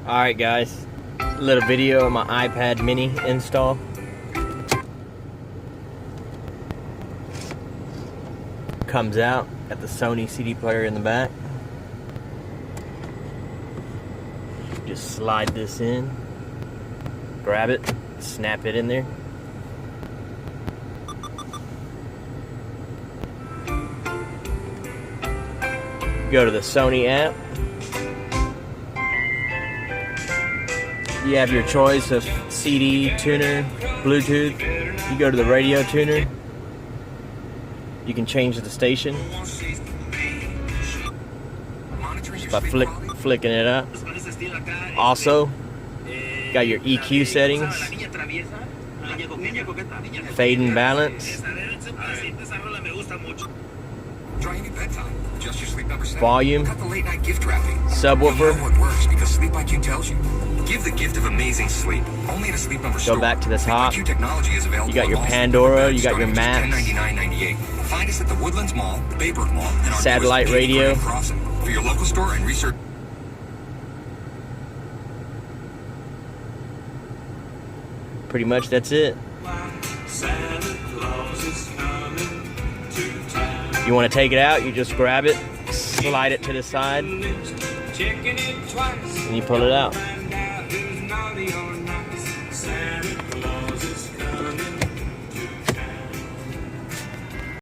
Alright guys, a little video of my iPad mini install. Comes out, got the Sony CD player in the back. Just slide this in, grab it, snap it in there. Go to the Sony app. You have your choice of CD tuner, Bluetooth. You go to the radio tuner. You can change the station just by flicking it up. Also, got your EQ settings, fade and balance, volume, subwoofer. Give the gift of amazing sleep. Only at a Sleep Number store. Go back to the top. Technology is available. You got your Pandora, you got your maps. Find us at the Woodlands Mall, the Baybrook Mall, and our satellite radio. For your local store and research. Pretty much that's it. You want to take it out, you just grab it, slide it to the side, and you pull it out.